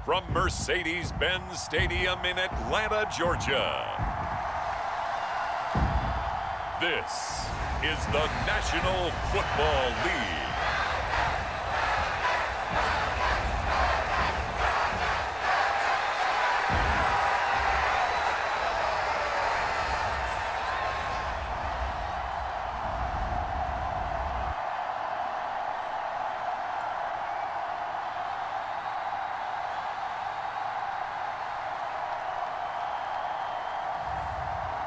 from Mercedes-Benz Stadium in Atlanta, Georgia. This is the National Football League.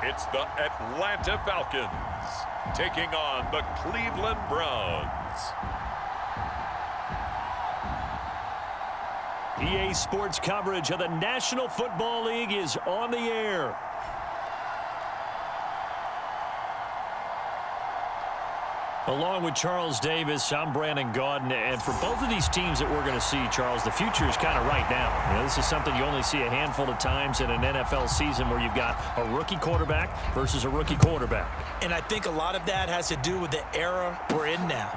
It's the Atlanta Falcons taking on the Cleveland Browns. EA Sports coverage of the National Football League is on the air. Along with Charles Davis, I'm Brandon Gaudin, and for both of these teams that we're going to see, Charles, the future is kind of right now. You know, this is something you only see a handful of times in an NFL season where you've got a rookie quarterback versus a rookie quarterback. And I think a lot of that has to do with the era we're in now.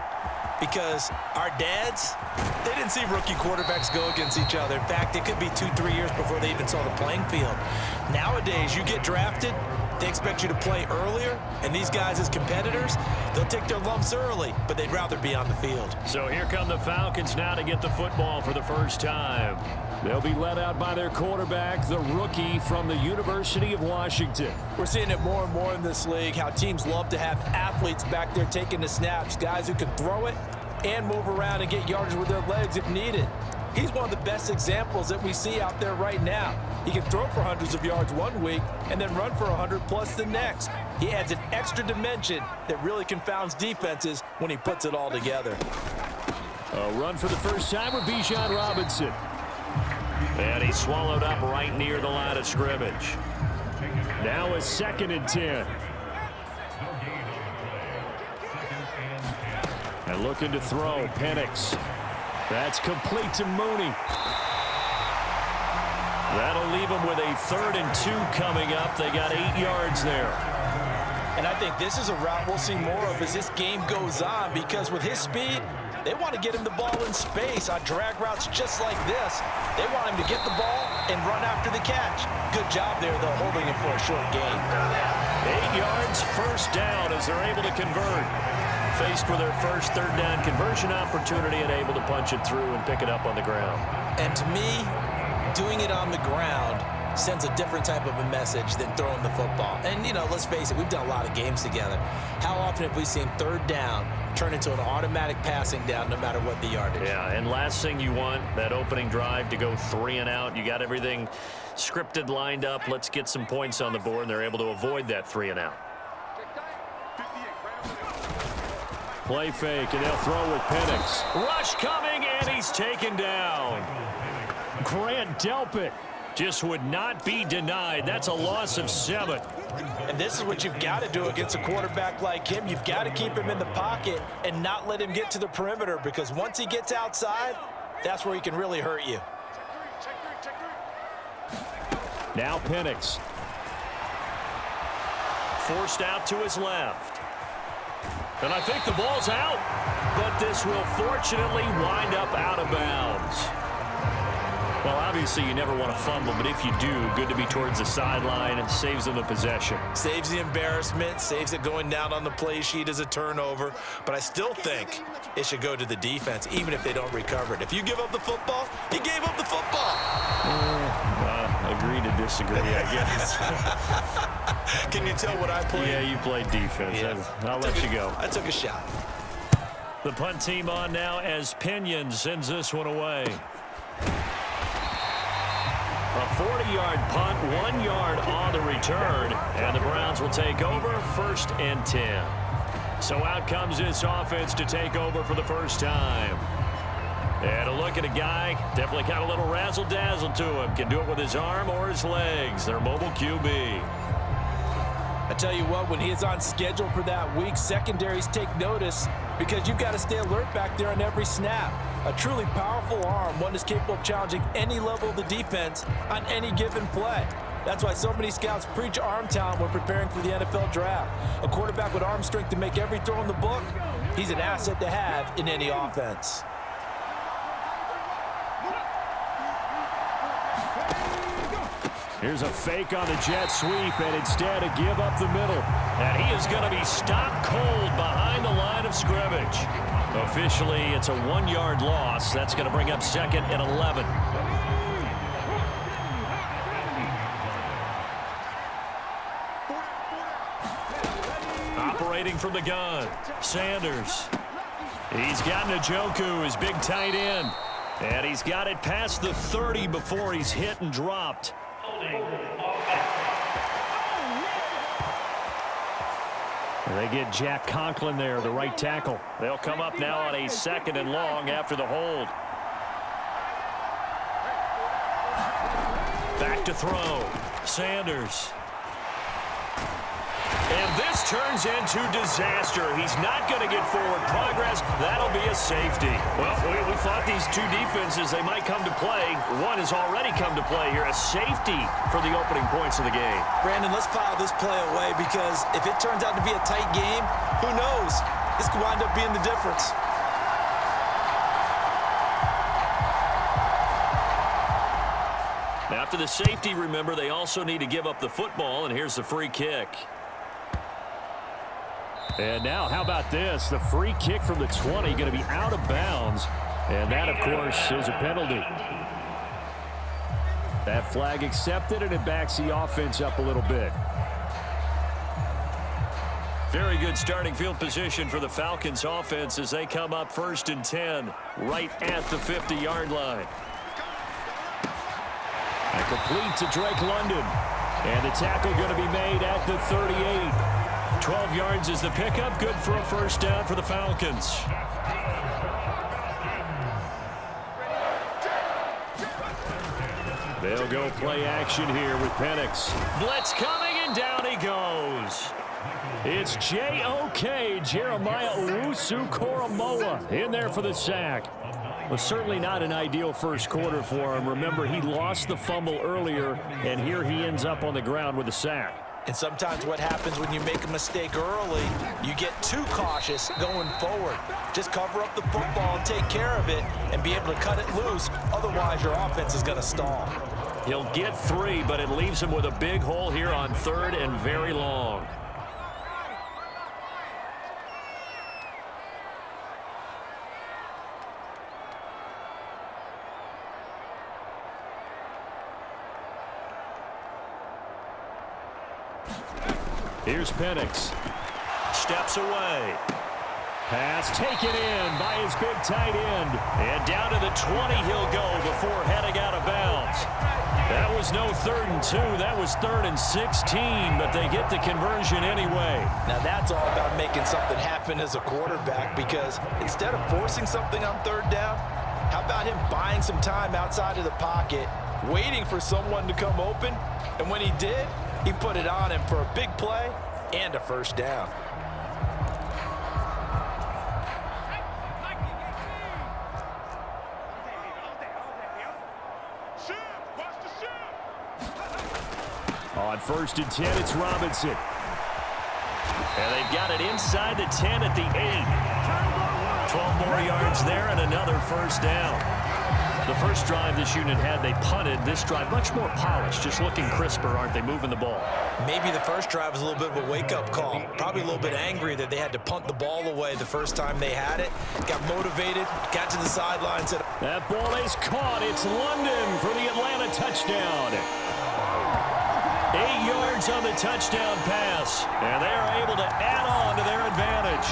Because our dads, they didn't see rookie quarterbacks go against each other. In fact, it could be 2-3 years before they even saw the playing field. Nowadays, you get drafted, they expect you to play earlier, and these guys as competitors, they'll take their lumps early, but they'd rather be on the field. So here come the Falcons now to get the football for the first time. They'll be led out by their quarterback, the rookie from the University of Washington. We're seeing it more and more in this league, how teams love to have athletes back there taking the snaps, guys who can throw it and move around and get yardage with their legs if needed. He's one of the best examples that we see out there right now. He can throw for hundreds of yards one week and then run for 100+ the next. He adds an extra dimension that really confounds defenses when he puts it all together. A run for the first time with Bijan Robinson. And he's swallowed up right near the line of scrimmage. Now a 2nd and 10. And looking to throw, Penix. That's complete to Mooney. That'll leave him with a 3rd and 2 coming up. They got 8 yards there. And I think this is a route we'll see more of as this game goes on, because with his speed, they want to get him the ball in space on drag routes just like this. They want him to get the ball and run after the catch. Good job there, though, holding him for a short gain. 8 yards, first down as they're able to convert. Faced with their first 3rd down conversion opportunity and able to punch it through and pick it up on the ground. And to me, doing it on the ground sends a different type of a message than throwing the football. And, you know, let's face it, we've done a lot of games together. How often have we seen 3rd down turn into an automatic passing down no matter what the yardage? Yeah, and last thing you want, that opening drive to go 3 and out. You got everything scripted, lined up. Let's get some points on the board, and they're able to avoid that 3 and out. Play fake, and they'll throw with Penix. Rush coming, and he's taken down. Grant Delpit just would not be denied. That's a loss of 7. And this is what you've got to do against a quarterback like him. You've got to keep him in the pocket and not let him get to the perimeter, because once he gets outside, that's where he can really hurt you. Now Penix. Forced out to his left. And I think the ball's out, but this will fortunately wind up out of bounds. Well, obviously you never want to fumble, but if you do, good to be towards the sideline. It saves them the possession. Saves the embarrassment, saves it going down on the play sheet as a turnover. But I still think it should go to the defense, even if they don't recover it. If you give up the football, you gave up the football. Agree to disagree, I guess. Can you tell what I played? Yeah, you played defense. Yeah. I'll let you go. I took a shot. The punt team on now as Pinion sends this one away. A 40-yard punt, 1 yard on the return, and the Browns will take over 1st and 10. So out comes this offense to take over for the first time. And a look at a guy, definitely got a little razzle-dazzle to him. Can do it with his arm or his legs. Their mobile QB. I tell you what, when he is on schedule for that week, secondaries take notice, because you've got to stay alert back there on every snap. A truly powerful arm, one that's capable of challenging any level of the defense on any given play. That's why so many scouts preach arm talent when preparing for the NFL draft. A quarterback with arm strength to make every throw in the book, he's an asset to have in any offense. Here's a fake on the jet sweep, and instead a give up the middle. And he is going to be stopped cold behind the line of scrimmage. Officially, it's a 1-yard loss. That's going to bring up 2nd and 11. Operating from the gun, Sanders. He's got Njoku, his big tight end. And he's got it past the 30 before he's hit and dropped. They get Jack Conklin there, the right tackle. They'll come up now on a 2nd and long after the hold. Back to throw. Sanders. And this turns into disaster. He's not going to get forward progress. That'll be a safety. Well, we thought these two defenses, they might come to play. One has already come to play here. A safety for the opening points of the game. Brandon, let's file this play away because if it turns out to be a tight game, who knows? This could wind up being the difference. After the safety, remember, they also need to give up the football, and here's the free kick. And now, how about this? The free kick from the 20 going to be out of bounds. And that, of course, is a penalty. That flag accepted, and it backs the offense up a little bit. Very good starting field position for the Falcons offense as they come up 1st and 10, right at the 50-yard line. And complete to Drake London. And the tackle going to be made at the 38. 12 yards is the pickup. Good for a first down for the Falcons. They'll go play action here with Penix. Blitz coming, and down he goes. It's J.O.K. Jeremiah Owusu-Koramoah in there for the sack. Well, certainly not an ideal first quarter for him. Remember, he lost the fumble earlier, and here he ends up on the ground with a sack. And sometimes what happens when you make a mistake early, you get too cautious going forward. Just cover up the football and take care of it and be able to cut it loose. Otherwise, your offense is going to stall. He'll get 3, but it leaves him with a big hole here on 3rd and very long. Here's Penix. Steps away. Pass taken in by his big tight end. And down to the 20 he'll go before heading out of bounds. That was no 3rd and 2. That was 3rd and 16, but they get the conversion anyway. Now that's all about making something happen as a quarterback, because instead of forcing something on 3rd down, how about him buying some time outside of the pocket, waiting for someone to come open, and when he did, he put it on him for a big play and a first down. On 1st and 10, it's Robinson. And they've got it inside the 10 at the 8. 12 more yards there and another first down. The first drive this unit had, they punted. This drive, much more polished, just looking crisper, aren't they, moving the ball? Maybe the first drive was a little bit of a wake-up call. Probably a little bit angry that they had to punt the ball away the first time they had it. Got motivated, got to the sideline, said, that ball is caught. It's London for the Atlanta touchdown. 8 yards on the touchdown pass, and they are able to add on to their advantage.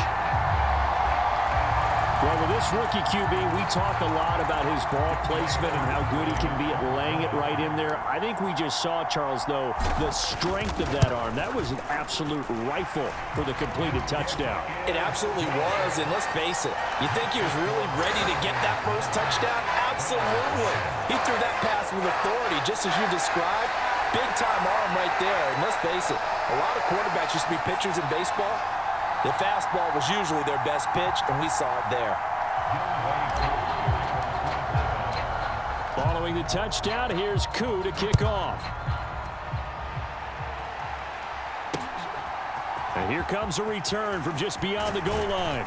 Well, with this rookie QB, we talk a lot about his ball placement and how good he can be at laying it right in there. I think we just saw, Charles, though, the strength of that arm. That was an absolute rifle for the completed touchdown. It absolutely was, and let's face it, you think he was really ready to get that first touchdown? Absolutely. He threw that pass with authority, just as you described. Big-time arm right there, and let's face it, a lot of quarterbacks used to be pitchers in baseball. The fastball was usually their best pitch, and we saw it there. Following the touchdown, here's Koo to kick off. And here comes a return from just beyond the goal line.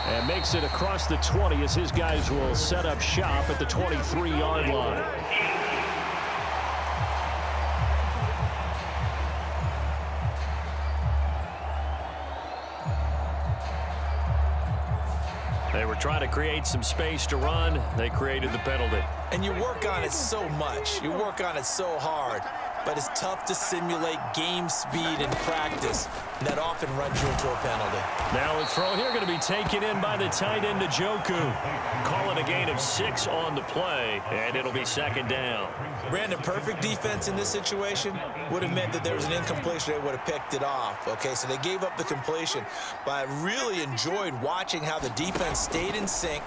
And makes it across the 20 as his guys will set up shop at the 23-yard line. They were trying to create some space to run. They created the penalty. And you work on it so much. You work on it so hard. But it's tough to simulate game speed in practice. And that often runs you into a penalty. Now a throw here going to be taken in by the tight end, Njoku. Call it a gain of 6 on the play, and it'll be second down. Brandon, perfect defense in this situation would have meant that there was an incompletion. They would have picked it off. Okay, so they gave up the completion. But I really enjoyed watching how the defense stayed in sync,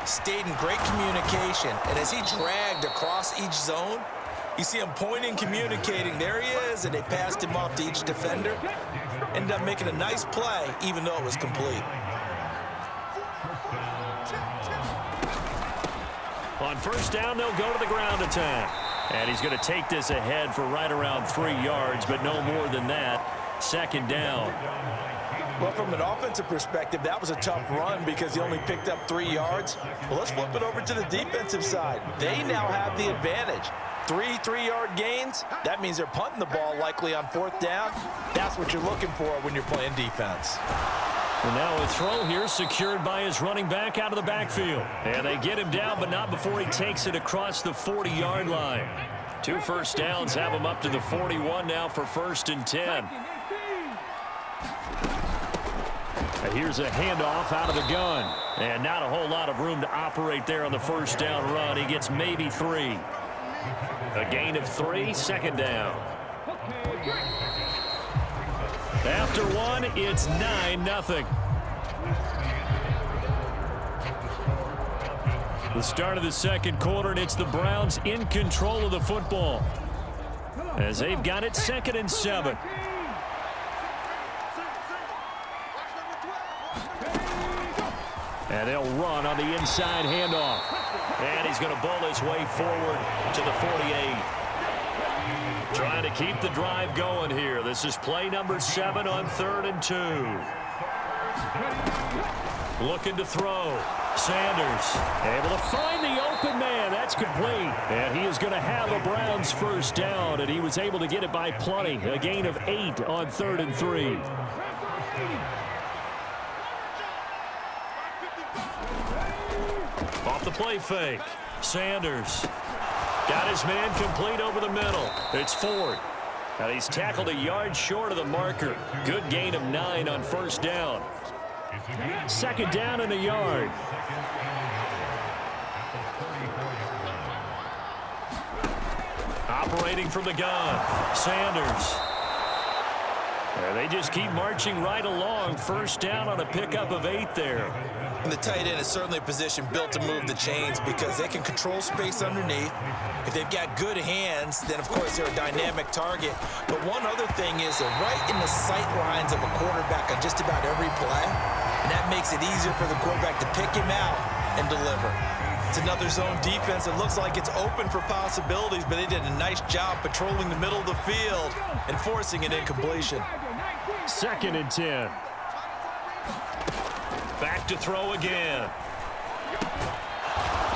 stayed in great communication. And as he dragged across each zone, you see him pointing, communicating. There he is, and they passed him off to each defender. Ended up making a nice play, even though it was complete. On first down, they'll go to the ground attack. And he's going to take this ahead for right around 3 yards, but no more than that. Second down. Well, from an offensive perspective, that was a tough run because he only picked up 3 yards. Well, let's flip it over to the defensive side. They now have the advantage. 3 3-yard gains, that means they're punting the ball likely on fourth down. That's what you're looking for when you're playing defense. And now a throw here secured by his running back out of the backfield. And they get him down, but not before he takes it across the 40-yard line. 2 first downs have him up to the 41 now for 1st and 10. And here's a handoff out of the gun. And not a whole lot of room to operate there on the first down run. He gets maybe 3. A gain of 3, second down. After 1, it's 9-0. The start of the second quarter, and it's the Browns in control of the football as they've got it 2nd and 7. And they'll run on the inside handoff. And he's going to bowl his way forward to the 48. Trying to keep the drive going here. This is play number 7 on 3rd and 2. Looking to throw. Sanders able to find the open man. That's complete. And he is going to have a Browns first down. And he was able to get it by plenty. A gain of 8 on 3rd and 3. Off the play fake. Sanders got his man complete over the middle. It's Ford. And he's tackled a yard short of the marker. Good gain of 9 on first down. Second down and a yard. Operating from the gun. Sanders. And they just keep marching right along. First down on a pickup of 8 there. And the tight end is certainly a position built to move the chains because they can control space underneath. If they've got good hands, then of course they're a dynamic target. But one other thing is they're right in the sight lines of a quarterback on just about every play. And that makes it easier for the quarterback to pick him out and deliver. It's another zone defense. It looks like it's open for possibilities, but they did a nice job patrolling the middle of the field and forcing an incompletion. 2nd and 10. Back to throw again.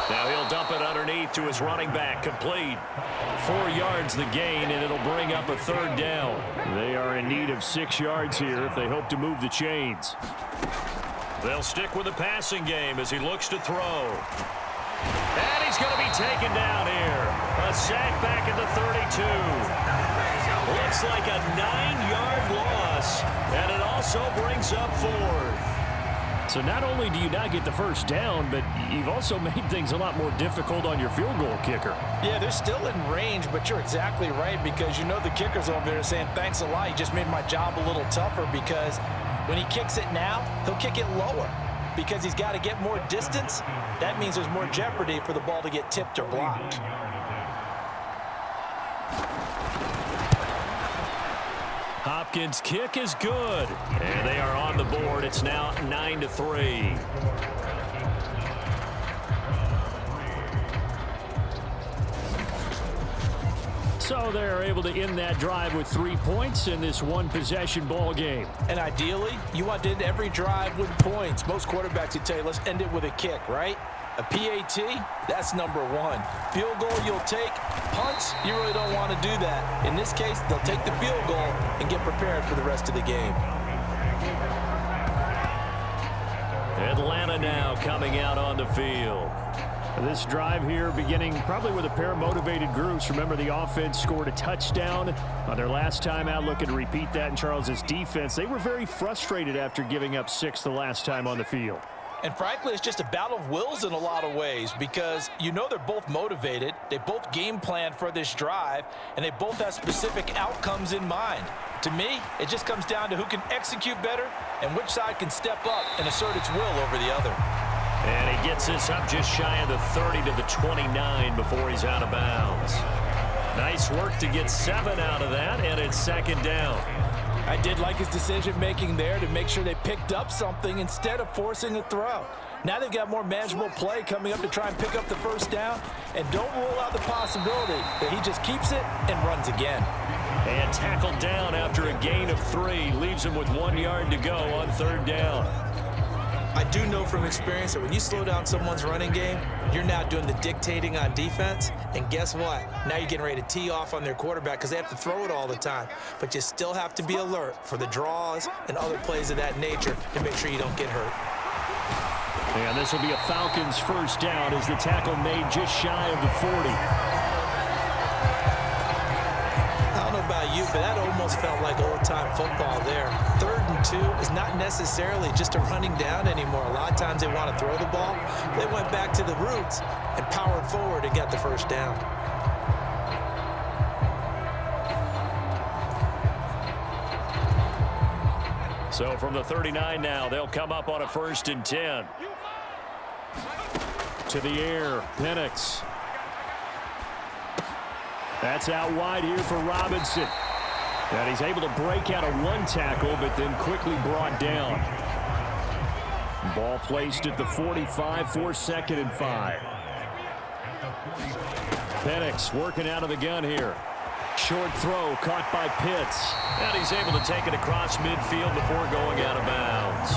Now he'll dump it underneath to his running back. Complete. 4 yards the gain, and it'll bring up a 3rd down. They are in need of 6 yards here if they hope to move the chains. They'll stick with the passing game as he looks to throw. And he's going to be taken down here. A sack back at the 32. Looks like a 9-yard loss, and it also brings up 4th. So not only do you not get the first down, but you've also made things a lot more difficult on your field goal kicker. Yeah, they're still in range, but you're exactly right because you know the kicker's over there saying, thanks a lot, you just made my job a little tougher because when he kicks it now, he'll kick it lower because he's got to get more distance. That means there's more jeopardy for the ball to get tipped or blocked. Hopkins' kick is good. And they are on the board. It's now 9-3. So they're able to end that drive with 3 points in this one-possession ball game. And ideally, you want to end every drive with points. Most quarterbacks would tell you, let's end it with a kick, right? A PAT, that's number 1. Field goal you'll take. Punts, you really don't want to do that. In this case, they'll take the field goal and get prepared for the rest of the game. Atlanta now coming out on the field. This drive here beginning probably with a pair of motivated groups. Remember, the offense scored a touchdown on their last time out, looking to repeat that in Charles's defense. They were very frustrated after giving up 6 the last time on the field. And frankly, it's just a battle of wills in a lot of ways because you know they're both motivated, they both game planned for this drive, and they both have specific outcomes in mind. To me, it just comes down to who can execute better and which side can step up and assert its will over the other. And he gets this up just shy of the 30 to the 29 before he's out of bounds. Nice work to get 7 out of that, and it's second down. I did like his decision-making there to make sure they picked up something instead of forcing a throw. Now they've got more manageable play coming up to try and pick up the first down, and don't rule out the possibility that he just keeps it and runs again. And tackled down after a gain of 3. Leaves him with 1 yard to go on third down. I do know from experience that when you slow down someone's running game, you're now doing the dictating on defense. And guess what? Now you're getting ready to tee off on their quarterback because they have to throw it all the time. But you still have to be alert for the draws and other plays of that nature to make sure you don't get hurt. And this will be a Falcons first down as the tackle made just shy of the 40. I don't know about you, but that almost felt like old-time football there. 3rd and 2 is not necessarily just a running down anymore. A lot of times they want to throw the ball. They went back to the roots and powered forward and got the first down. So from the 39 now, they'll come up on a 1st and 10. To the air, Penix. That's out wide here for Robinson. And he's able to break out of 1 tackle, but then quickly brought down. Ball placed at the 45 for 2nd and 5. Penix working out of the gun here. Short throw caught by Pitts. And he's able to take it across midfield before going out of bounds.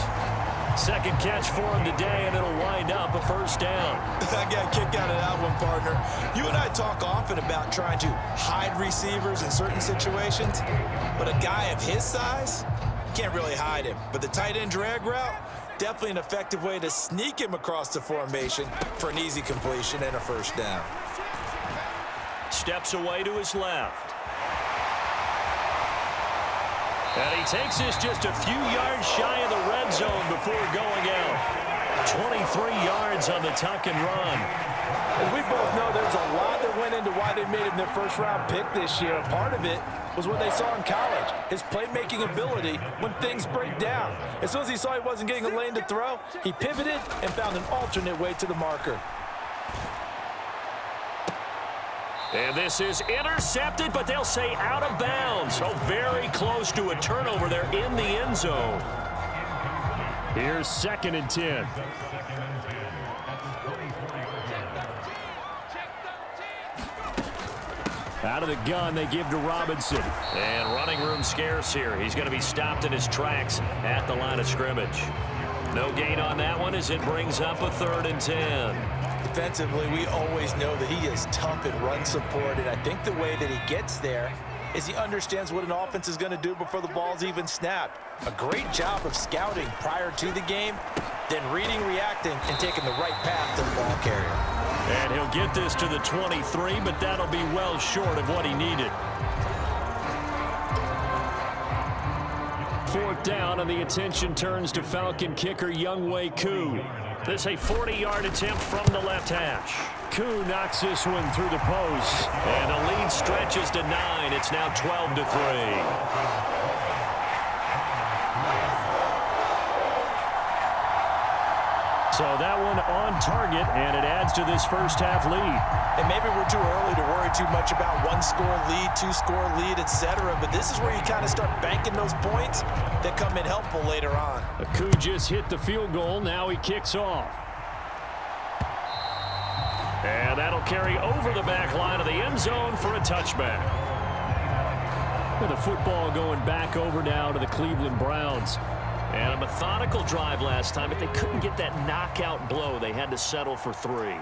Second catch for him today, and it'll wind up a first down. I got a kick out of that one, partner. You and I talk often about trying to hide receivers in certain situations, but a guy of his size, you can't really hide him. But the tight end drag route, definitely an effective way to sneak him across the formation for an easy completion and a first down. Steps away to his left. And he takes this just a few yards shy of the red zone before going out. 23 yards on the tuck and run. As we both know, there's a lot that went into why they made him their first-round pick this year. Part of it was what they saw in college, his playmaking ability when things break down. As soon as he saw he wasn't getting a lane to throw, he pivoted and found an alternate way to the marker. And this is intercepted, but they'll say out of bounds. So very close to a turnover there in the end zone. Here's 2nd and 10. Out of the gun, they give to Robinson. And running room scarce here. He's going to be stopped in his tracks at the line of scrimmage. No gain on that one as it brings up a 3rd and 10. Defensively, we always know that he is tough in run support, and I think the way that he gets there is he understands what an offense is going to do before the ball's even snapped. A great job of scouting prior to the game, then reading, reacting, and taking the right path to the ball carrier. And he'll get this to the 23, but that'll be well short of what he needed. 4th down, and the attention turns to Falcon kicker Younghoe Koo. This a 40-yard attempt from the left hash. Koo knocks this one through the post. And the lead stretches to 9. It's now 12-3. So that one on target, and it adds to this first half lead. And maybe we're too early to worry too much about 1-score lead, 2-score lead, etc. But this is where you kind of start banking those points that come in helpful later on. Koo just hit the field goal. Now he kicks off. And that'll carry over the back line of the end zone for a touchback. With the football going back over now to the Cleveland Browns. And a methodical drive last time, but they couldn't get that knockout blow. They had to settle for 3.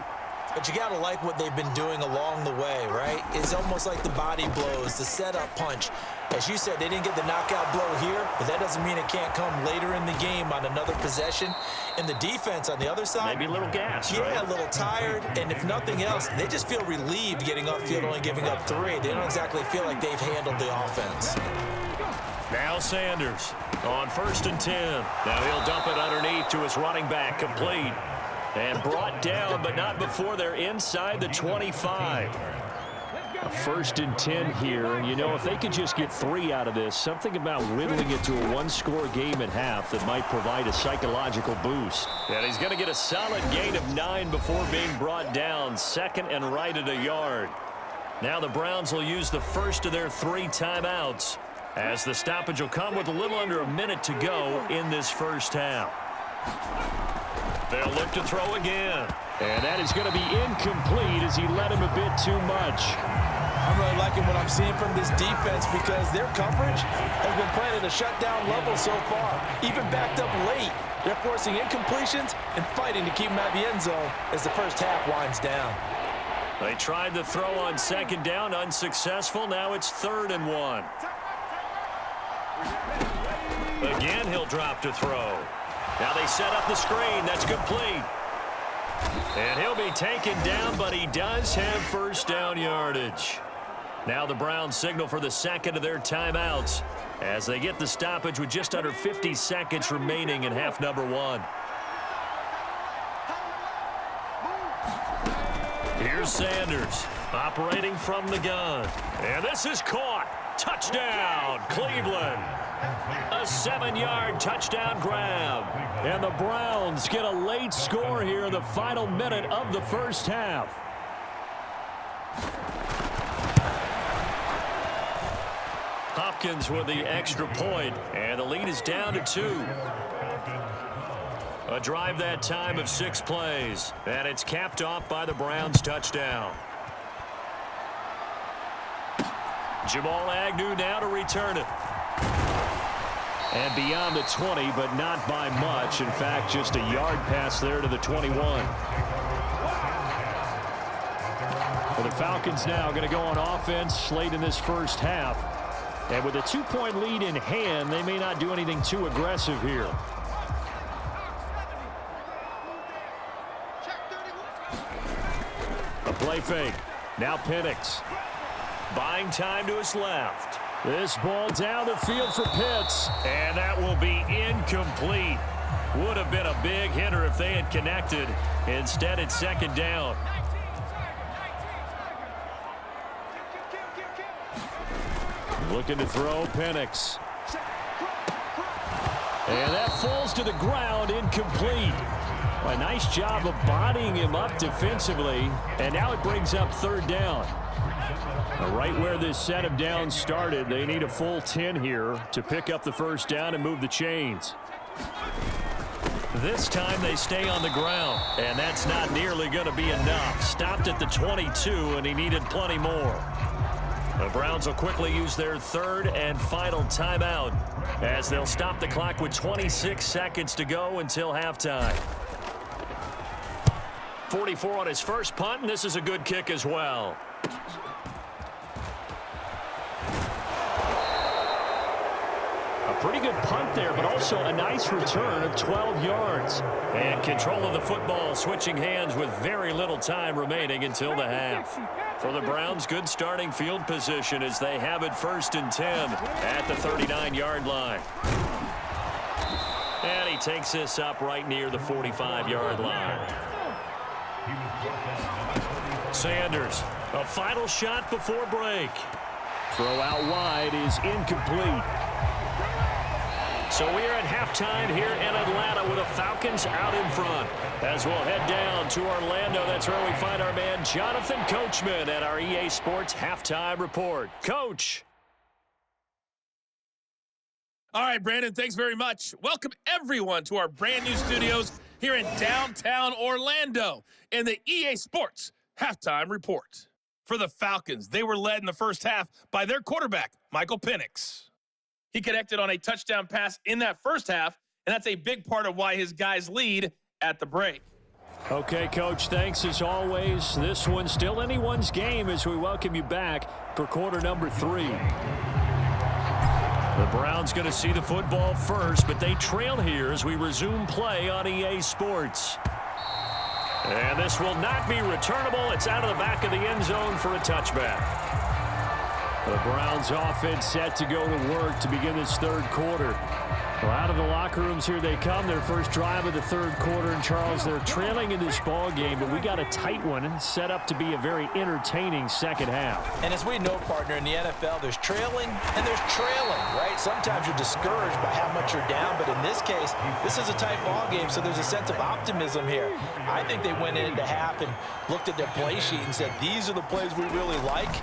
But you got to like what they've been doing along the way, right? It's almost like the body blows, the setup punch. As you said, they didn't get the knockout blow here, but that doesn't mean it can't come later in the game on another possession. And the defense on the other side, maybe a little gas, yeah, right? a little tired. And if nothing else, they just feel relieved getting upfield, only giving up 3. They don't exactly feel like they've handled the offense. Now Sanders on 1st and 10. Now he'll dump it underneath to his running back, complete. And brought down, but not before they're inside the 25. A 1st and 10 here, and you know, if they could just get 3 out of this, something about whittling it to a 1-score game at half that might provide a psychological boost. And he's going to get a solid gain of 9 before being brought down, 2nd and right at a yard. Now the Browns will use the first of their 3 timeouts, as the stoppage will come with a little under a minute to go in this first half. They'll look to throw again. And that is going to be incomplete as he led him a bit too much. I'm really liking what I'm seeing from this defense because their coverage has been playing at a shutdown level so far. Even backed up late, they're forcing incompletions and fighting to keep them out of the end zone as the first half winds down. They tried to throw on 2nd down, unsuccessful. Now it's 3rd and 1. Again, he'll drop to throw. Now they set up the screen. That's complete. And he'll be taken down, but he does have first down yardage. Now the Browns signal for the 2nd of their timeouts as they get the stoppage with just under 50 seconds remaining in half number 1. Here's Sanders operating from the gun. And this is caught. Touchdown, Cleveland. A 7-yard touchdown grab. And the Browns get a late score here in the final minute of the first half. Hopkins with the extra point, and the lead is down to 2. A drive that time of 6 plays, and it's capped off by the Browns touchdown. Jamal Agnew now to return it. And beyond the 20, but not by much. In fact, just a yard pass there to the 21. Well, the Falcons now going to go on offense late in this first half. And with a 2-point lead in hand, they may not do anything too aggressive here. A play fake. Now Penix. Buying time to his left. This ball down the field for Pitts. And that will be incomplete. Would have been a big hitter if they had connected. Instead, it's 2nd down. Looking to throw, Penix. And that falls to the ground, incomplete. A nice job of bodying him up defensively. And now it brings up 3rd down. Right where this set of downs started, they need a full 10 here to pick up the first down and move the chains. This time they stay on the ground, and that's not nearly going to be enough. Stopped at the 22, and he needed plenty more. The Browns will quickly use their 3rd and final timeout as they'll stop the clock with 26 seconds to go until halftime. 44 on his first punt, and this is a good kick as well. Pretty good punt there, but also a nice return of 12 yards. And control of the football switching hands with very little time remaining until the half. For the Browns, good starting field position as they have it 1st and 10 at the 39-yard line. And he takes this up right near the 45-yard line. Sanders, a final shot before break. Throw out wide is incomplete. So we're at halftime here in Atlanta with the Falcons out in front. As we'll head down to Orlando, that's where we find our man Jonathan Coachman at our EA Sports Halftime Report. Coach. All right, Brandon, thanks very much. Welcome, everyone, to our brand new studios here in downtown Orlando in the EA Sports Halftime Report. For the Falcons, they were led in the first half by their quarterback, Michael Penix. He connected on a touchdown pass in that first half, and that's a big part of why his guys lead at the break. Okay, Coach, thanks as always. This one's still anyone's game as we welcome you back for quarter number 3. The Browns going to see the football first, but they trail here as we resume play on EA Sports. And this will not be returnable. It's out of the back of the end zone for a touchback. The Browns offense set to go to work to begin this third quarter. Well, out of the locker rooms here they come, their first drive of the third quarter. And, Charles, they're trailing in this ball game, but we got a tight one set up to be a very entertaining second half. And as we know, partner, in the NFL, there's trailing and there's trailing, right? Sometimes you're discouraged by how much you're down, but in this case, this is a tight ball game, so there's a sense of optimism here. I think they went into half and looked at their play sheet and said, these are the plays we really like.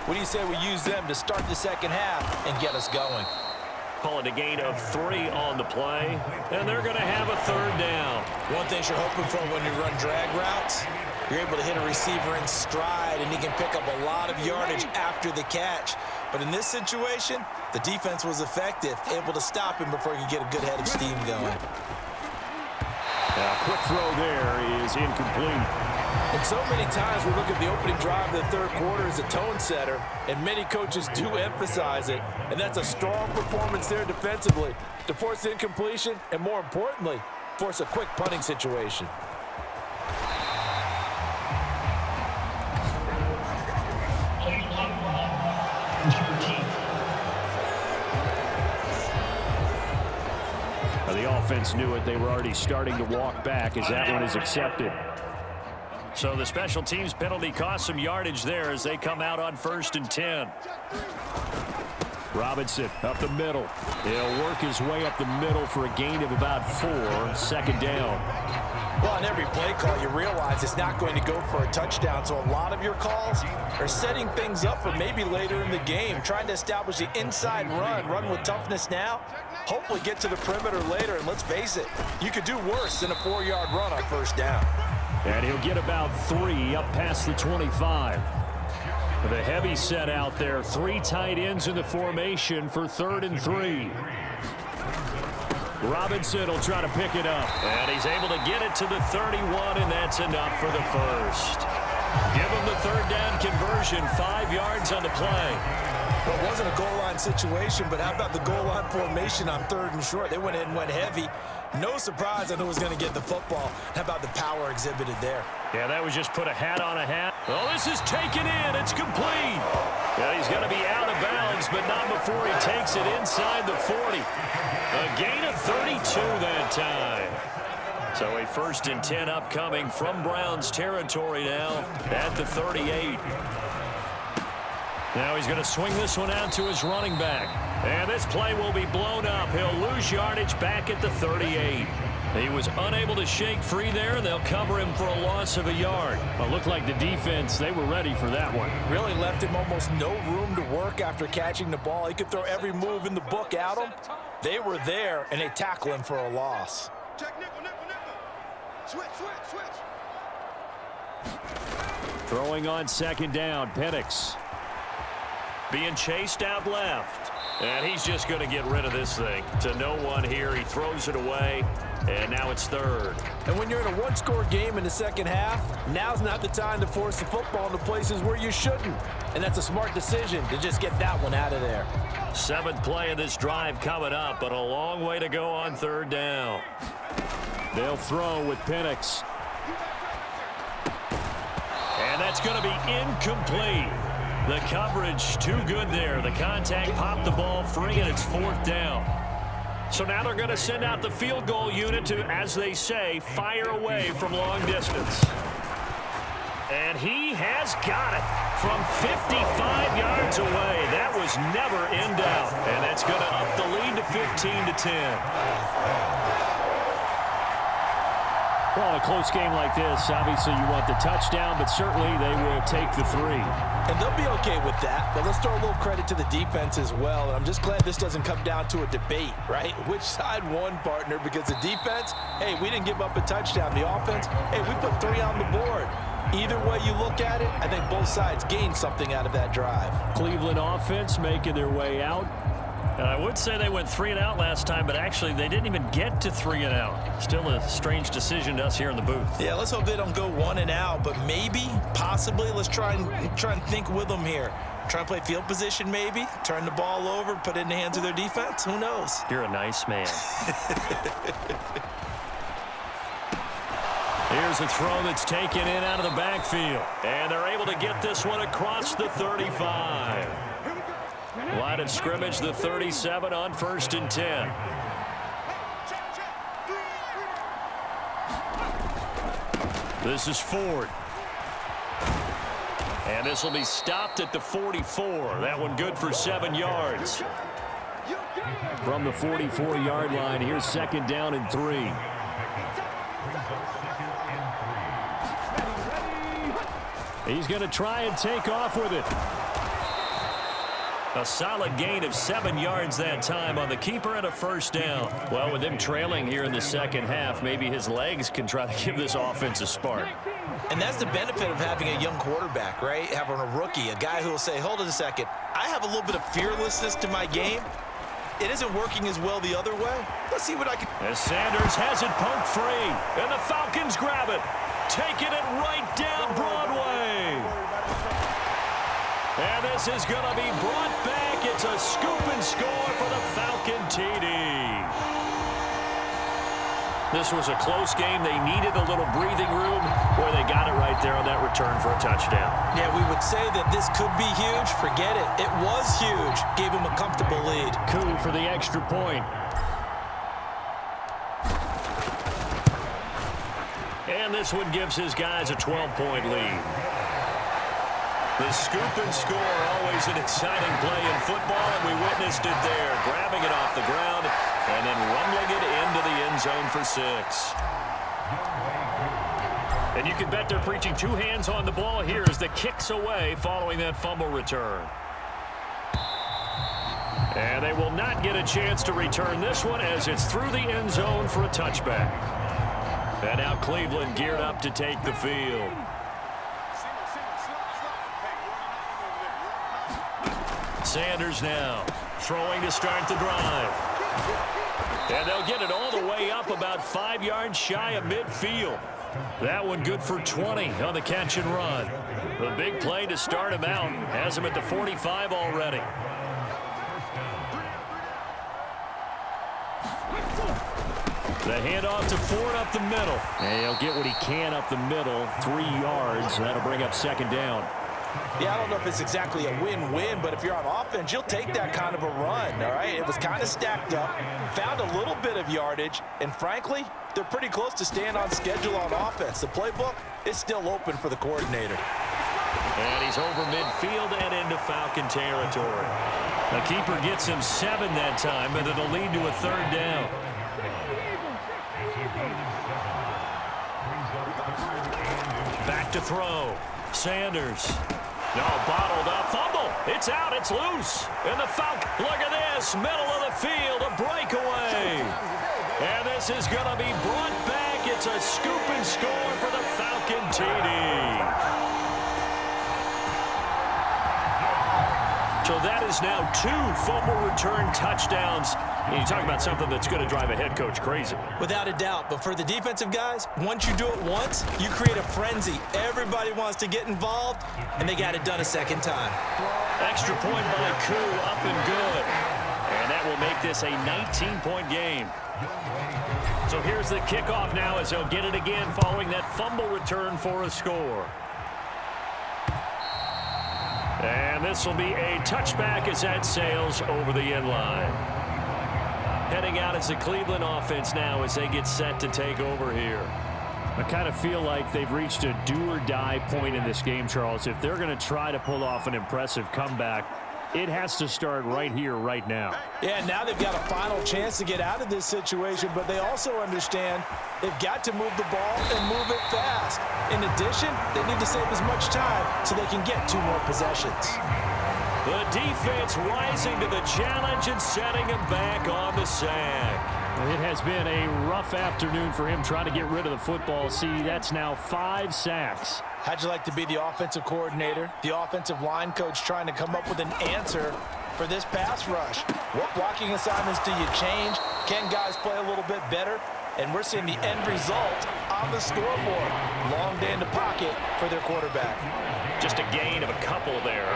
What do you say we use them to start the second half and get us going? Call it a gain of 3 on the play, and they're going to have a third down. One thing you're hoping for when you run drag routes, you're able to hit a receiver in stride, and he can pick up a lot of yardage after the catch. But in this situation, the defense was effective, able to stop him before he could get a good head of steam going. A quick throw there is incomplete. And so many times we look at the opening drive of the third quarter as a tone setter, and many coaches do emphasize it. And that's a strong performance there defensively to force incompletion and, more importantly, force a quick punting situation. The offense knew it. They were already starting to walk back as that one is accepted. So the special teams penalty cost some yardage there as they come out on 1st and 10. Robinson up the middle. He'll work his way up the middle for a gain of about 4. Second down. Well, on every play call, you realize it's not going to go for a touchdown. So a lot of your calls are setting things up for maybe later in the game, trying to establish the inside run with toughness now, hopefully get to the perimeter later. And let's face it, you could do worse than a 4-yard run on first down. And he'll get about 3 up past the 25. The heavy set out there. 3 tight ends in the formation for 3rd and 3. Robinson will try to pick it up. And he's able to get it to the 31, and that's enough for the first. Give him the third down conversion, 5 yards on the play. Well, it wasn't a goal line situation, but how about the goal line formation on 3rd and short? They went in and went heavy. No surprise on who was going to get the football. How about the power exhibited there? Yeah, that was just put a hat on a hat. Oh, this is taken in. It's complete. Yeah, he's going to be out of bounds, but not before he takes it inside the 40. A gain of 32 that time. So a 1st and 10 upcoming from Browns territory now at the 38. Now he's going to swing this one out to his running back. And this play will be blown up. He'll lose yardage back at the 38. He was unable to shake free there, and they'll cover him for a loss of a yard. It looked like the defense, they were ready for that one. Really left him almost no room to work after catching the ball. He could throw every move in the book at him. They were there, and they tackle him for a loss. Check nickel. Switch. Throwing on 2nd down, Penix. Being chased out left. And he's just going to get rid of this thing. To no one here. He throws it away. And now it's 3rd. And when you're in a 1-score game in the second half, now's not the time to force the football into places where you shouldn't. And that's a smart decision to just get that one out of there. 7th play of this drive coming up, but a long way to go on 3rd down. They'll throw with Penix. And that's going to be incomplete. The coverage too good there. The contact popped the ball free, and it's 4th down. So now they're going to send out the field goal unit to, as they say, fire away from long distance. And he has got it from 55 yards away. That was never in doubt. And that's going to up the lead to 15-10. Well, in a close game like this, obviously you want the touchdown, but certainly they will take the 3. And they'll be okay with that, but let's throw a little credit to the defense as well. And I'm just glad this doesn't come down to a debate, right? Which side won, partner? Because the defense, hey, we didn't give up a touchdown. The offense, hey, we put 3 on the board. Either way you look at it, I think both sides gained something out of that drive. Cleveland offense making their way out. And I would say they went 3 and out last time, but actually they didn't even get to 3 and out. Still a strange decision to us here in the booth. Yeah, let's hope they don't go 1 and out, but maybe, possibly, let's try and think with them here. Try and play field position maybe, turn the ball over, put it in the hands of their defense. Who knows? You're a nice man. Here's a throw that's taken in out of the backfield. And they're able to get this one across the 35. Line of scrimmage, the 37 on 1st and 10. This is Ford. And this will be stopped at the 44. That one good for 7 yards. From the 44-yard line, here's 2nd down and 3. He's going to try and take off with it. A solid gain of 7 yards that time on the keeper and a 1st down. Well, with him trailing here in the second half, maybe his legs can try to give this offense a spark. And that's the benefit of having a young quarterback, right? Having a rookie, a guy who will say, hold it a second, I have a little bit of fearlessness to my game. It isn't working as well the other way. Let's see what I can... As Sanders has it poked free, and the Falcons grab it, taking it right down Broadway. And this is going to be brought back. It's a scoop and score for the Falcon TD. This was a close game. They needed a little breathing room. Boy, they got it right there on that return for a touchdown. Yeah, we would say that this could be huge. Forget it. It was huge. Gave him a comfortable lead. Coup for the extra point. And this one gives his guys a 12-point lead. The scoop and score, always an exciting play in football, and we witnessed it there, grabbing it off the ground and then rumbling it into the end zone for 6. And you can bet they're preaching 2 hands on the ball here as the kick's away following that fumble return. And they will not get a chance to return this one as it's through the end zone for a touchback. And now Cleveland geared up to take the field. Sanders now throwing to start the drive. And they'll get it all the way up about 5 yards shy of midfield. That one good for 20 on the catch and run. The big play to start him out has him at the 45 already. The handoff to Ford up the middle. And he'll get what he can up the middle, 3 yards. That'll bring up 2nd down. Yeah, I don't know if it's exactly a win-win, but if you're on offense, you'll take that kind of a run, all right? It was kind of stacked up, found a little bit of yardage, and frankly, they're pretty close to staying on schedule on offense. The playbook is still open for the coordinator. And he's over midfield and into Falcon territory. The keeper gets him 7 that time, and it'll lead to a 3rd down. Back to throw. Sanders. No, bottled up. Fumble. It's out. It's loose. And the Falcons, look at this. Middle of the field, a breakaway. And this is going to be brought back. It's a scoop and score for the Falcon TD. So that is now 2 fumble return touchdowns. And you talk about something that's going to drive a head coach crazy. Without a doubt. But for the defensive guys, once you do it once, you create a frenzy. Everybody wants to get involved, and they got it done a 2nd time. Extra point by Koo, up and good. And that will make this a 19-point game. So here's the kickoff now as they'll get it again following that fumble return for a score. And this will be a touchback as that sails over the end line. Heading out as the Cleveland offense now as they get set to take over here. I kind of feel like they've reached a do-or-die point in this game, Charles. If they're going to try to pull off an impressive comeback, it has to start right here, right now. Yeah, now they've got a final chance to get out of this situation, but they also understand they've got to move the ball and move it fast. In addition, they need to save as much time so they can get 2 more possessions. The defense rising to the challenge and setting him back on the sack. It has been a rough afternoon for him trying to get rid of the football. See, that's now 5 sacks. How'd you like to be the offensive coordinator, the offensive line coach trying to come up with an answer for this pass rush. What blocking assignments do you change? Can guys play a little bit better? And we're seeing the end result on the scoreboard. Long day in the pocket for their quarterback. Just a gain of a couple there.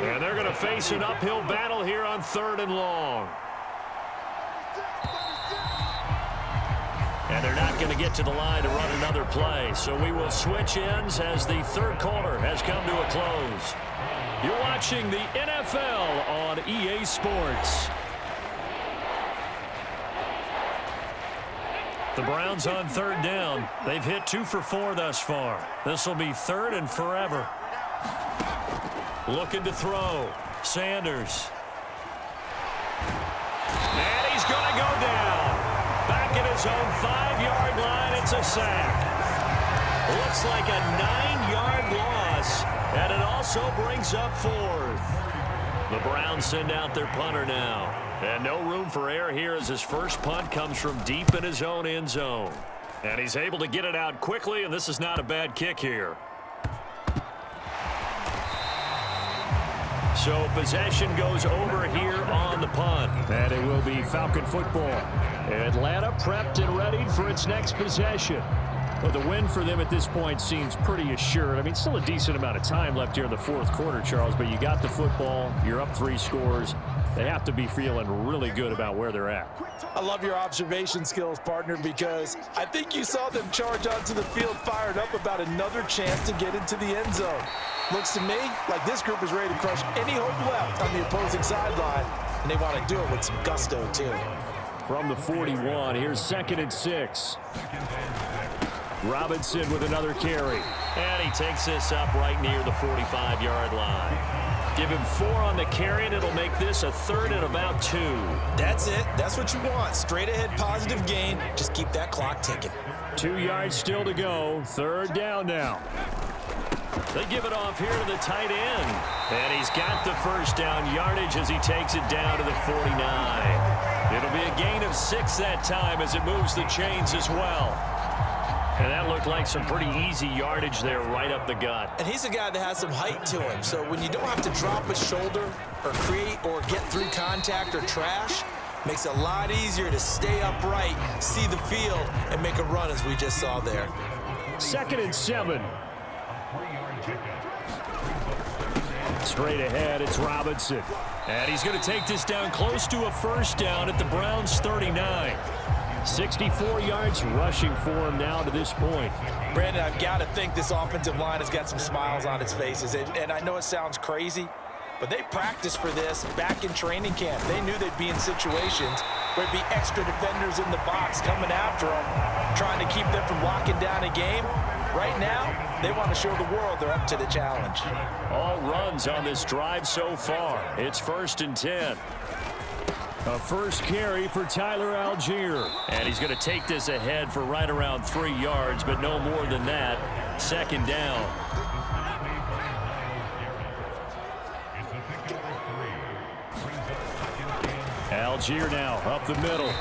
And they're going to face an uphill battle here on 3rd and long. And they're not going to get to the line to run another play. So we will switch ends as the 3rd quarter has come to a close. You're watching the NFL on EA Sports. The Browns on 3rd down. They've hit 2 for 4 thus far. This will be 3rd and forever. Looking to throw. Sanders. And he's going to go down. Back at his own 5-yard line. It's a sack. Looks like a 9-yard loss. And it also brings up 4th. The Browns send out their punter now. And no room for error here as his first punt comes from deep in his own end zone. And he's able to get it out quickly, and this is not a bad kick here. So possession goes over here on the punt. And it will be Falcon football. Atlanta prepped and ready for its next possession. Well, the win for them at this point seems pretty assured. I mean, still a decent amount of time left here in the 4th quarter, Charles, but you got the football. You're up 3 scores. They have to be feeling really good about where they're at. I love your observation skills, partner, because I think you saw them charge onto the field fired up about another chance to get into the end zone. Looks to me like this group is ready to crush any hope left on the opposing sideline, and they want to do it with some gusto, too. From the 41, here's 2nd and 6. Robinson with another carry. And he takes this up right near the 45-yard line. Give him 4 on the carry, and it'll make this a 3rd and about 2. That's it. That's what you want. Straight ahead positive gain. Just keep that clock ticking. 2 yards still to go. 3rd down now. They give it off here to the tight end. And he's got the first down yardage as he takes it down to the 49. It'll be a gain of 6 that time as it moves the chains as well. And that looked like some pretty easy yardage there right up the gut. And he's a guy that has some height to him. So when you don't have to drop a shoulder or create or get through contact or trash, makes it a lot easier to stay upright, see the field, and make a run as we just saw there. 2nd and 7. Straight ahead, it's Robinson. And he's going to take this down close to a first down at the Browns' 39. 64 yards rushing for him now to this point. Brandon, I've got to think this offensive line has got some smiles on its faces. And I know it sounds crazy, but they practiced for this back in training camp. They knew they'd be in situations where it'd be extra defenders in the box coming after them, trying to keep them from locking down a game. Right now, they want to show the world they're up to the challenge. All runs on this drive so far. It's 1st and 10. A first carry for Tyler Algier. And he's going to take this ahead for right around 3 yards, but no more than that. 2nd down. Algier now up the middle.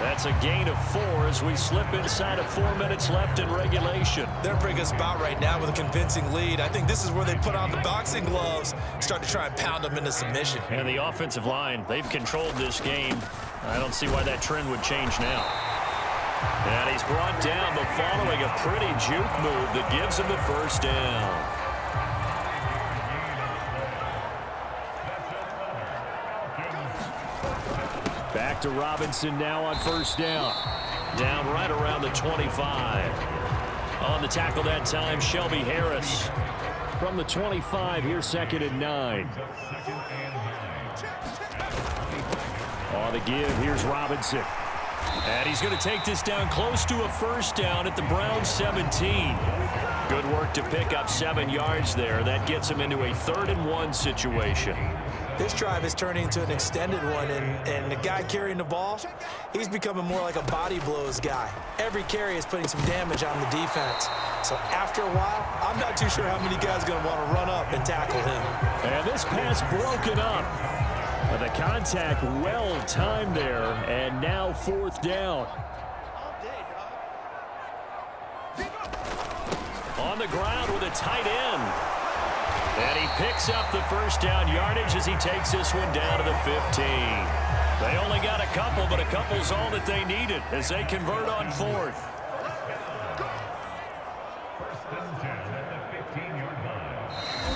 That's a gain of 4 as we slip inside of 4 minutes left in regulation. They're in a good spot right now with a convincing lead. I think this is where they put on the boxing gloves, start to try and pound them into submission. And the offensive line, they've controlled this game. I don't see why that trend would change now. And he's brought down, but following a pretty juke move that gives him the first down. Back to Robinson now on first down. Down right around the 25. On the tackle that time, Shelby Harris. From the 25, here's 2nd and 9. On the give, here's Robinson. And he's going to take this down close to a first down at the Browns' 17. Good work to pick up 7 yards there. That gets him into a 3rd and 1 situation. This drive is turning into an extended one, and the guy carrying the ball, he's becoming more like a body blows guy. Every carry is putting some damage on the defense. So after a while, I'm not too sure how many guys are going to want to run up and tackle him. And this pass broken up. But the contact well timed there, and now 4th down. On the ground with a tight end. And he picks up the first down yardage as he takes this one down to the 15. They only got a couple, but a couple's all that they needed as they convert on fourth.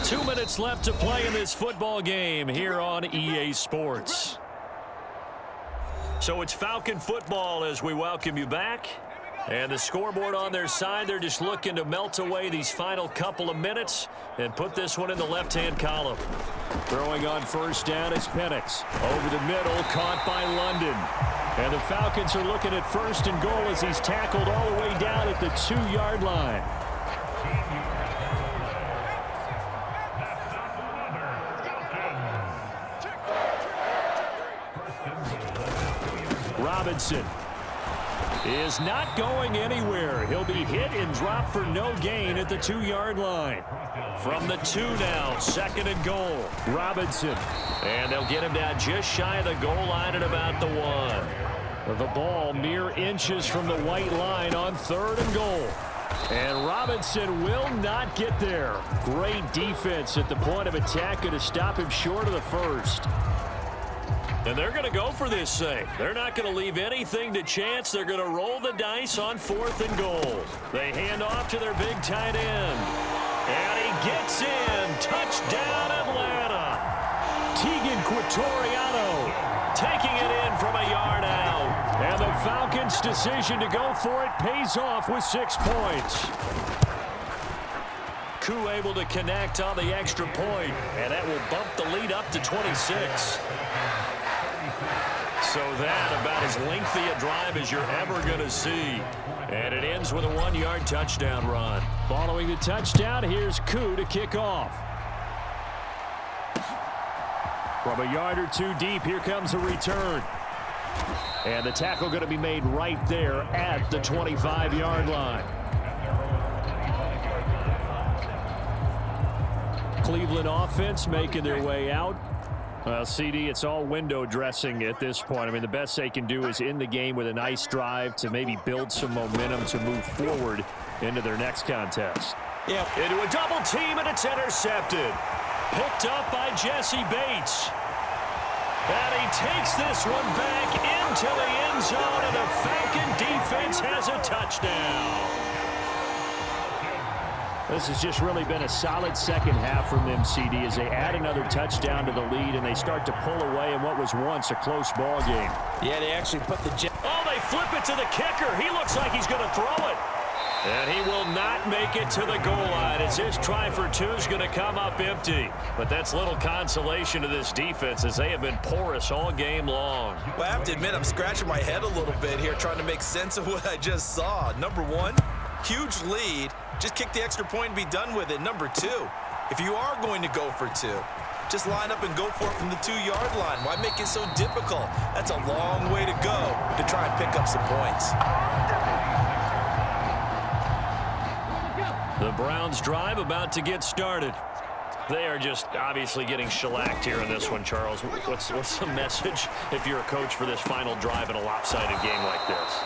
Two minutes left to play in this football game here on EA Sports. So it's Falcon football as we welcome you back. And the scoreboard on their side, they're just looking to melt away these final couple of minutes and put this one in the left-hand column. Throwing on first down is Penix. Over the middle, caught by London. And the Falcons are looking at first and goal as he's tackled all the way down at the 2-yard line. Robinson is not going anywhere. He'll be hit and dropped for no gain at the 2-yard line. From the 2 now, second and goal. Robinson. And they'll get him down just shy of the goal line at about the 1. The ball mere inches from the white line on third and goal. And Robinson will not get there. Great defense at the point of attack to stop him short of the first. And they're going to go for this thing. They're not going to leave anything to chance. They're going to roll the dice on fourth and goal. They hand off to their big tight end. And he gets in. Touchdown, Atlanta. Tegan Quatoriano Taking it in from a yard out. And the Falcons' decision to go for it pays off with 6 points. Koo able to connect on the extra point, and that will bump the lead up to 26. So that about as lengthy a drive as you're ever going to see. And it ends with a 1-yard touchdown run. Following the touchdown, here's Koo to kick off. From a yard or two deep, here comes a return. And the tackle going to be made right there at the 25-yard line. Cleveland offense making their way out. Well, CD, it's all window dressing at this point. I mean, the best they can do is end the game with a nice drive to maybe build some momentum to move forward into their next contest. Yep, into a double team, and it's intercepted. Picked up by Jesse Bates. And he takes this one back into the end zone, and the Falcon defense has a touchdown. This has just really been a solid second half from them, CD, as they add another touchdown to the lead and they start to pull away in what was once a close ball game. Yeah, they actually put the Oh, they flip it to the kicker. He looks like he's going to throw it. And he will not make it to the goal line as this try for 2 is going to come up empty. But that's little consolation to this defense as they have been porous all game long. Well, I have to admit, I'm scratching my head a little bit here trying to make sense of what I just saw. Number 1, huge lead. Just kick the extra point and be done with it. Number 2, if you are going to go for 2, just line up and go for it from the 2-yard line. Why make it so difficult? That's a long way to go to try and pick up some points. The Browns drive about to get started. They are just obviously getting shellacked here in this one, Charles. What's the message if you're a coach for this final drive in a lopsided game like this?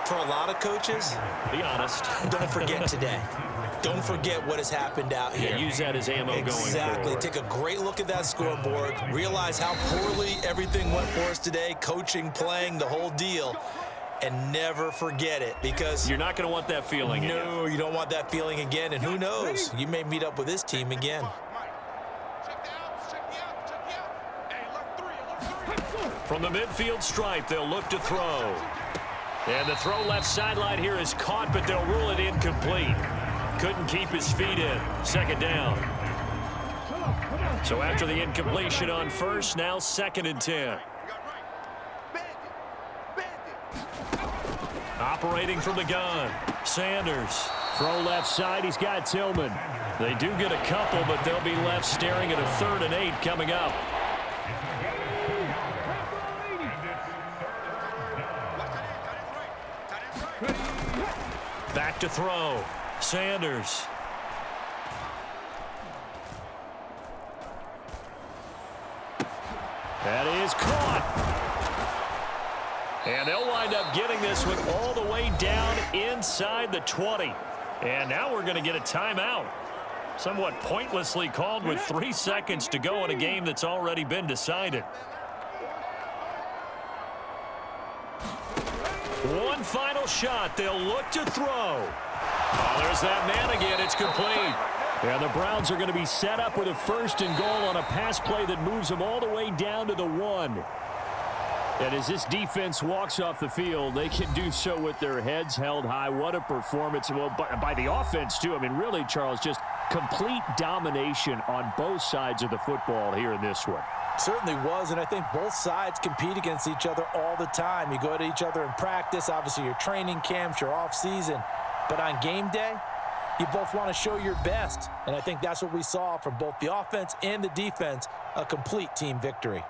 For a lot of coaches, be honest. Don't forget today. Don't forget what has happened out here. Yeah, use that as ammo going forward. Exactly. Take a great look at that scoreboard. Realize how poorly everything went for us today. Coaching, playing, the whole deal. And never forget it, because you're not going to want that feeling again. No, you don't want that feeling again. And who knows? You may meet up with this team again. From the midfield stripe, they'll look to throw. And the throw left sideline here is caught, but they'll rule it incomplete. Couldn't keep his feet in. Second down. So after the incompletion on first, now 2nd and 10. Operating from the gun, Sanders. Throw left side, he's got Tillman. They do get a couple, but they'll be left staring at a 3rd and 8 coming up. Back to throw, Sanders. That is caught. And they'll wind up getting this one all the way down inside the 20. And now we're going to get a timeout. Somewhat pointlessly called with 3 seconds to go in a game that's already been decided. One final shot. They'll look to throw. Oh, there's that man again. It's complete. Yeah, the Browns are going to be set up with a 1st and goal on a pass play that moves them all the way down to the 1. And as this defense walks off the field, they can do so with their heads held high. What a performance. Well, by the offense, too. I mean, really, Charles, just complete domination on both sides of the football here in this one. Certainly was, and I think both sides compete against each other all the time. You go to each other in practice, obviously your training camps, your off-season. But on game day, you both want to show your best. And I think that's what we saw from both the offense and the defense, a complete team victory.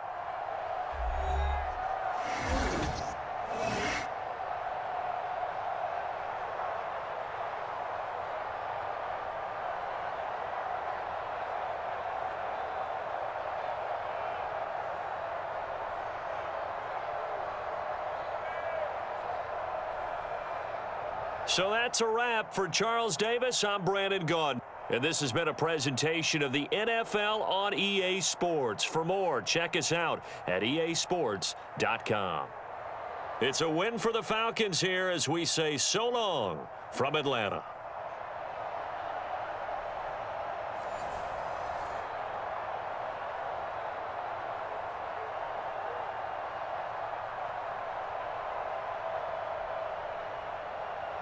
So that's a wrap for Charles Davis. I'm Brandon Gunn. And this has been a presentation of the NFL on EA Sports. For more, check us out at easports.com. It's a win for the Falcons here as we say so long from Atlanta.